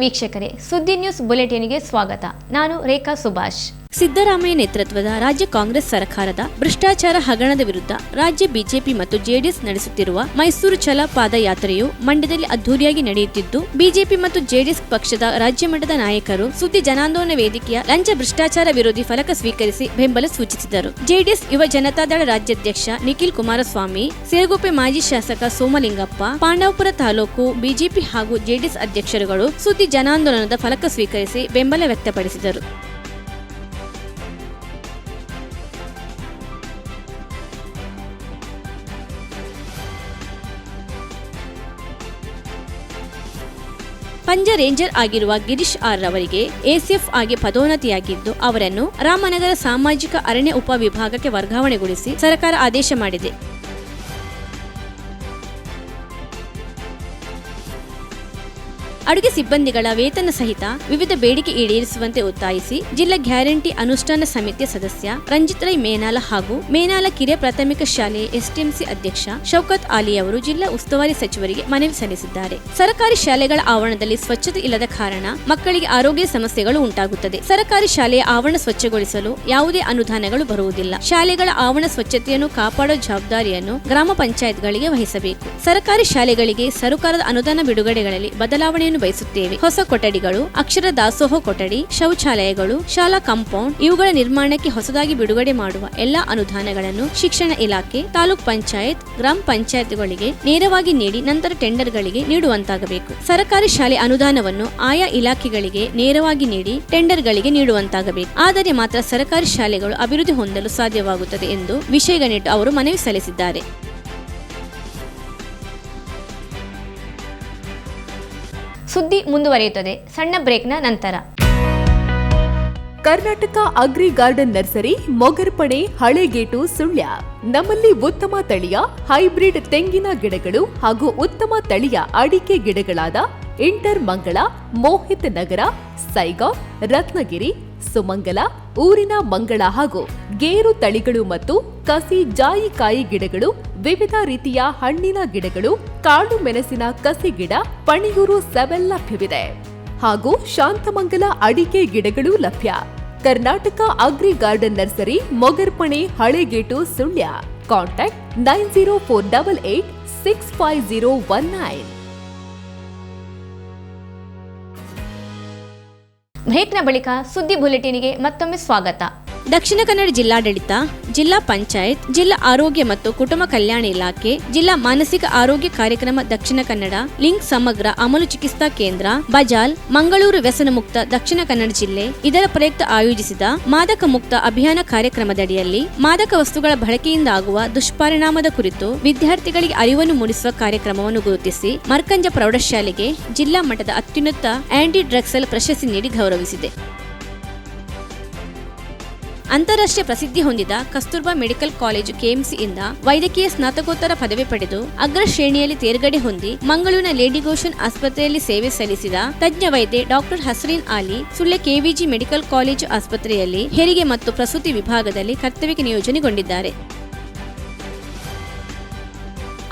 ವೀಕ್ಷಕರೇ, ಸುದ್ದಿ ನ್ಯೂಸ್ ಬುಲೆಟಿನ್ಗೆ ಸ್ವಾಗತ. ನಾನು ರೇಖಾ ಸುಭಾಷ್. ಸಿದ್ದರಾಮಯ್ಯ ನೇತೃತ್ವದ ರಾಜ್ಯ ಕಾಂಗ್ರೆಸ್ ಸರ್ಕಾರದ ಭ್ರಷ್ಟಾಚಾರ ಹಗರಣದ ವಿರುದ್ಧ ರಾಜ್ಯ ಬಿಜೆಪಿ ಮತ್ತು ಜೆಡಿಎಸ್ ನಡೆಸುತ್ತಿರುವ ಮೈಸೂರು ಛಲ ಪಾದಯಾತ್ರೆಯು ಮಂಡ್ಯದಲ್ಲಿ ಅದ್ದೂರಿಯಾಗಿ ನಡೆಯುತ್ತಿದ್ದು, ಬಿಜೆಪಿ ಮತ್ತು ಜೆಡಿಎಸ್ ಪಕ್ಷದ ರಾಜ್ಯ ಮಟ್ಟದ ನಾಯಕರು ಸುದ್ದಿ ಜನಾಂದೋಲನ ವೇದಿಕೆಯ ಲಂಚ ಭ್ರಷ್ಟಾಚಾರ ವಿರೋಧಿ ಫಲಕ ಸ್ವೀಕರಿಸಿ ಬೆಂಬಲ ಸೂಚಿಸಿದರು. ಜೆಡಿಎಸ್ ಯುವ ಜನತಾದಳ ರಾಜ್ಯಾಧ್ಯಕ್ಷ ನಿಖಿಲ್ ಕುಮಾರಸ್ವಾಮಿ, ಸಿರಗುಪ್ಪೆ ಮಾಜಿ ಶಾಸಕ ಸೋಮಲಿಂಗಪ್ಪ, ಪಾಂಡವಪುರ ತಾಲೂಕು ಬಿಜೆಪಿ ಹಾಗೂ ಜೆಡಿಎಸ್ ಅಧ್ಯಕ್ಷರುಗಳು ಸುದ್ದಿ ಜನಾಂದೋಲನದ ಫಲಕ ಸ್ವೀಕರಿಸಿ ಬೆಂಬಲ ವ್ಯಕ್ತಪಡಿಸಿದರು. ಪಂಜ ರೇಂಜರ್ ಆಗಿರುವ ಗಿರೀಶ್ ಆರ್ ರವರಿಗೆ ಎಸಿಎಫ್ ಆಗಿ ಪದೋನ್ನತಿಯಾಗಿದ್ದು, ಅವರನ್ನು ರಾಮನಗರ ಸಾಮಾಜಿಕ ಅರಣ್ಯ ಉಪವಿಭಾಗಕ್ಕೆ ವರ್ಗಾವಣೆಗೊಳಿಸಿ ಸರ್ಕಾರ ಆದೇಶ ಮಾಡಿದೆ. ಅಡುಗೆ ಸಿಬ್ಬಂದಿಗಳ ವೇತನ ಸಹಿತ ವಿವಿಧ ಬೇಡಿಕೆ ಈಡೇರಿಸುವಂತೆ ಒತ್ತಾಯಿಸಿ ಜಿಲ್ಲಾ ಗ್ಯಾರಂಟಿ ಅನುಷ್ಠಾನ ಸಮಿತಿಯ ಸದಸ್ಯ ರಂಜಿತ್ ರೈ ಮೇನಾಲ ಹಾಗೂ ಮೇನಾಲ ಕಿರಿಯ ಪ್ರಾಥಮಿಕ ಶಾಲೆಯ ಎಸ್ಟಿಎಂಸಿ ಅಧ್ಯಕ್ಷ ಶೌಕತ್ ಆಲಿ ಅವರು ಜಿಲ್ಲಾ ಉಸ್ತುವಾರಿ ಸಚಿವರಿಗೆ ಮನವಿ ಸಲ್ಲಿಸಿದ್ದಾರೆ. ಸರ್ಕಾರಿ ಶಾಲೆಗಳ ಆವರಣದಲ್ಲಿ ಸ್ವಚ್ಛತೆ ಇಲ್ಲದ ಕಾರಣ ಮಕ್ಕಳಿಗೆ ಆರೋಗ್ಯ ಸಮಸ್ಯೆಗಳು ಉಂಟಾಗುತ್ತದೆ. ಸರ್ಕಾರಿ ಶಾಲೆಯ ಆವರಣ ಸ್ವಚ್ಛಗೊಳಿಸಲು ಯಾವುದೇ ಅನುದಾನಗಳು ಬರುವುದಿಲ್ಲ. ಶಾಲೆಗಳ ಆವರಣ ಸ್ವಚ್ಛತೆಯನ್ನು ಕಾಪಾಡುವ ಜವಾಬ್ದಾರಿಯನ್ನು ಗ್ರಾಮ ಪಂಚಾಯತ್ಗಳಿಗೆ ವಹಿಸಬೇಕು. ಸರ್ಕಾರಿ ಶಾಲೆಗಳಿಗೆ ಸರ್ಕಾರದ ಅನುದಾನ ಬಿಡುಗಡೆಗಳಲ್ಲಿ ಬದಲಾವಣೆಯನ್ನು ಬಯಸುತ್ತೇವೆ. ಹೊಸ ಕೊಠಡಿಗಳು, ಅಕ್ಷರ ದಾಸೋಹ ಕೊಠಡಿ, ಶೌಚಾಲಯಗಳು, ಶಾಲಾ ಕಾಂಪೌಂಡ್ ಇವುಗಳ ನಿರ್ಮಾಣಕ್ಕೆ ಹೊಸದಾಗಿ ಬಿಡುಗಡೆ ಮಾಡುವ ಎಲ್ಲಾ ಅನುದಾನಗಳನ್ನು ಶಿಕ್ಷಣ ಇಲಾಖೆ, ತಾಲೂಕ್ ಪಂಚಾಯತ್, ಗ್ರಾಮ ಪಂಚಾಯತ್ಗಳಿಗೆ ನೇರವಾಗಿ ನೀಡಿ ನಂತರ ಟೆಂಡರ್ಗಳಿಗೆ ನೀಡುವಂತಾಗಬೇಕು. ಸರ್ಕಾರಿ ಶಾಲೆ ಅನುದಾನವನ್ನು ಆಯಾ ಇಲಾಖೆಗಳಿಗೆ ನೇರವಾಗಿ ನೀಡಿ ಟೆಂಡರ್ಗಳಿಗೆ ನೀಡುವಂತಾಗಬೇಕು. ಆದರೆ ಮಾತ್ರ ಸರ್ಕಾರಿ ಶಾಲೆಗಳು ಅಭಿವೃದ್ಧಿ ಹೊಂದಲು ಸಾಧ್ಯವಾಗುತ್ತದೆ ಎಂದು ವಿಷಯಗಣಿಟ್ಟು ಅವರು ಮನವಿ ಸಲ್ಲಿಸಿದ್ದಾರೆ. ಸುದ್ದಿ ಮುಂದುವರಿಯುತ್ತದೆ. ಸಣ್ಣ ಬ್ರೇಕ್ನ ನಂತರ. Karnataka agri garden nursery, Mogarpane, Halegate, Sullia. ನಮ್ಮಲ್ಲಿ ಉತ್ತಮ ತಳಿಯ ಹೈಬ್ರಿಡ್ ತೆಂಗಿನ ಗಿಡಗಳು ಹಾಗೂ ಉತ್ತಮ ತಳಿಯ ಅಡಿಕೆ ಗಿಡಗಳಾದ ಇಂಟರ್ ಮಂಗಳ, ಮೋಹಿತ್ ನಗರ, ಸೈಗಾವ್, ರತ್ನಗಿರಿ, ಸುಮಂಗಲ, ಊರಿನ ಮಂಗಳ ಹಾಗೂ ಗೇರು ತಳಿಗಳು ಮತ್ತು ಕಸಿ ಜಾಯಿಕಾಯಿ ಗಿಡಗಳು, ವಿವಿಧ ರೀತಿಯ ಹಣ್ಣಿನ ಗಿಡಗಳು, ಕಾಳು ಮೆಣಸಿನ ಕಸಿ ಗಿಡ, ಪಣಿಯೂರು ಸೆವೆಲ್ ಲಭ್ಯವಿದೆ ಹಾಗೂ ಶಾಂತಮಂಗಲ ಅಡಿಕೆ ಗಿಡಗಳು ಲಭ್ಯ. Karnataka agri garden nursery, Mogarpane, Halegate, Sullia. Contact 9048865019. ಬ್ರೇಕ್ನ ಬಳಿಕ ಸುದ್ದಿ ಬುಲೆಟಿನ್ಗೆ ಮತ್ತೊಮ್ಮೆ ಸ್ವಾಗತ. ದಕ್ಷಿಣ ಕನ್ನಡ ಜಿಲ್ಲಾಡಳಿತ, ಜಿಲ್ಲಾ ಪಂಚಾಯತ್, ಜಿಲ್ಲಾ ಆರೋಗ್ಯ ಮತ್ತು ಕುಟುಂಬ ಕಲ್ಯಾಣ ಇಲಾಖೆ, ಜಿಲ್ಲಾ ಮಾನಸಿಕ ಆರೋಗ್ಯ ಕಾರ್ಯಕ್ರಮ ದಕ್ಷಿಣ ಕನ್ನಡ, ಲಿಂಕ್ ಸಮಗ್ರ ಅಮಲು ಚಿಕಿತ್ಸಾ ಕೇಂದ್ರ, ಬಜಾಲ್, ಮಂಗಳೂರು ವ್ಯಸನ ಮುಕ್ತ ದಕ್ಷಿಣ ಕನ್ನಡ ಜಿಲ್ಲೆ ಇದರ ಪ್ರಯುಕ್ತ ಆಯೋಜಿಸಿದ ಮಾದಕ ಮುಕ್ತ ಅಭಿಯಾನ ಕಾರ್ಯಕ್ರಮದಡಿಯಲ್ಲಿ ಮಾದಕ ವಸ್ತುಗಳ ಬಳಕೆಯಿಂದ ಆಗುವ ದುಷ್ಪರಿಣಾಮದ ಕುರಿತು ವಿದ್ಯಾರ್ಥಿಗಳಿಗೆ ಅರಿವನ್ನು ಮೂಡಿಸುವ ಕಾರ್ಯಕ್ರಮವನ್ನು ಗುರುತಿಸಿ ಮರ್ಕಂಜ ಪ್ರೌಢಶಾಲೆಗೆ ಜಿಲ್ಲಾ ಮಟ್ಟದ ಅತ್ಯುನ್ನತ ಆಂಟಿ ಡ್ರಗ್ಸಲ್ ಪ್ರಶಸ್ತಿ ನೀಡಿ ಗೌರವಿಸಿದೆ. ಅಂತಾರಾಷ್ಟ್ರೀಯ ಪ್ರಸಿದ್ಧಿ ಹೊಂದಿದ ಕಸ್ತೂರ್ಬಾ ಮೆಡಿಕಲ್ ಕಾಲೇಜು ಕೆಎಂಸಿಯಿಂದ ವೈದ್ಯಕೀಯ ಸ್ನಾತಕೋತ್ತರ ಪದವಿ ಪಡೆದು ಅಗ್ರ ಶ್ರೇಣಿಯಲ್ಲಿ ತೇರ್ಗಡೆ ಹೊಂದಿ ಮಂಗಳೂರಿನ ಲೇಡಿ ಗೋಶನ್ ಆಸ್ಪತ್ರೆಯಲ್ಲಿ ಸೇವೆ ಸಲ್ಲಿಸಿದ ತಜ್ಞ ವೈದ್ಯೆ ಡಾಕ್ಟರ್ ಹಸ್ರೀನ್ ಆಲಿ ಸುಳ್ಯ ಕೆವಿಜಿ ಮೆಡಿಕಲ್ ಕಾಲೇಜು ಆಸ್ಪತ್ರೆಯಲ್ಲಿ ಹೆರಿಗೆ ಮತ್ತು ಪ್ರಸೂತಿ ವಿಭಾಗದಲ್ಲಿ ಕರ್ತವ್ಯಕ್ಕೆ ನಿಯೋಜನೆಗೊಂಡಿದ್ದಾರೆ.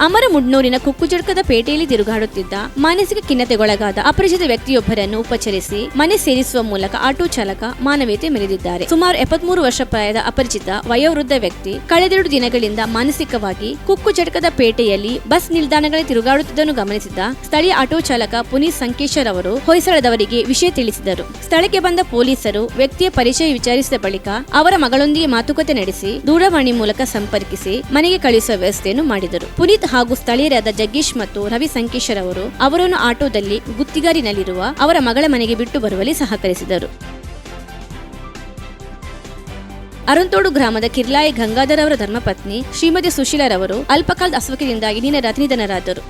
ಅಮರಮುಡ್ನೂರಿನ ಕುಕ್ಕುಜಡ್ಕದ ಪೇಟೆಯಲ್ಲಿ ತಿರುಗಾಡುತ್ತಿದ್ದ ಮಾನಸಿಕ ಖಿನ್ನತೆಗೊಳಗಾದ ಅಪರಿಚಿತ ವ್ಯಕ್ತಿಯೊಬ್ಬರನ್ನು ಉಪಚರಿಸಿ ಮನೆ ಸೇರಿಸುವ ಮೂಲಕ ಆಟೋ ಚಾಲಕ ಮಾನವೀಯತೆ ಮೆರೆದಿದ್ದಾರೆ. ಸುಮಾರು 73 ವರ್ಷ ಪ್ರಾಯದ ಅಪರಿಚಿತ ವಯೋವೃದ್ಧ ವ್ಯಕ್ತಿ ಕಳೆದೆರಡು ದಿನಗಳಿಂದ ಮಾನಸಿಕವಾಗಿ ಕುಕ್ಕುಜಡ್ಕದ ಪೇಟೆಯಲ್ಲಿ ಬಸ್ ನಿಲ್ದಾಣಗಳಲ್ಲಿ ತಿರುಗಾಡುತ್ತಿದ್ದನ್ನು ಗಮನಿಸಿದ ಸ್ಥಳೀಯ ಆಟೋ ಚಾಲಕ ಪುನೀತ್ ಸಂಕೇಶ್ವರ್ ಅವರು ಹೊಯ್ಸಳದವರಿಗೆ ವಿಷಯ ತಿಳಿಸಿದರು. ಸ್ಥಳಕ್ಕೆ ಬಂದ ಪೊಲೀಸರು ವ್ಯಕ್ತಿಯ ಪರಿಚಯ ವಿಚಾರಿಸಿದ ಬಳಿಕ ಅವರ ಮಗಳೊಂದಿಗೆ ಮಾತುಕತೆ ನಡೆಸಿ ದೂರವಾಣಿ ಮೂಲಕ ಸಂಪರ್ಕಿಸಿ ಮನೆಗೆ ಕಳುಹಿಸುವ ವ್ಯವಸ್ಥೆಯನ್ನು ಮಾಡಿದರು. ಪುನೀತ್ ಹಾಗೂ ಸ್ಥಳೀಯರಾದ ಜಗ್ಗೇಶ್ ಮತ್ತು ರವಿ ಸಂಕೇಶ್ವರ್ ಅವರು ಅವರನ್ನು ಆಟೋದಲ್ಲಿ ಗುತ್ತಿಗಾರಿನಲ್ಲಿರುವ ಅವರ ಮಗಳ ಮನೆಗೆ ಬಿಟ್ಟು ಬರುವಲ್ಲಿ ಸಹಕರಿಸಿದರು. ಅರಂತೋಡು ಗ್ರಾಮದ ಕಿರ್ಲಾಯಿ ಗಂಗಾಧರ್ ಅವರ ಧರ್ಮಪತ್ನಿ ಶ್ರೀಮತಿ ಸುಶೀಲರವರು ಅಲ್ಪಕಾಲದ ಅಸ್ವಸ್ಥತೆಯಿಂದಾಗಿ ನಿನ್ನೆ ರಾತ್ರಿ ನಿಧನರಾದರು.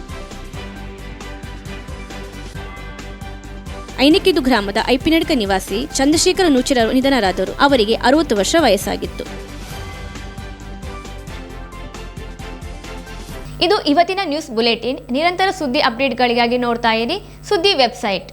ಐನಿಕಿದು ಗ್ರಾಮದ ಐಪಿನಡ್ಕ ನಿವಾಸಿ ಚಂದ್ರಶೇಖರ ನೂಚಿರವರು ನಿಧನರಾದರು. ಅವರಿಗೆ 60 ವರ್ಷ ವಯಸ್ಸಾಗಿತ್ತು. ಇದು ಇವತ್ತಿನ ನ್ಯೂಸ್ ಬುಲೆಟಿನ್. ನಿರಂತರ ಸುದ್ದಿ ಅಪ್ಡೇಟ್ಗಳಿಗಾಗಿ ನೋಡ್ತಾ ಇರಿ ಸುದ್ದಿ ವೆಬ್ಸೈಟ್.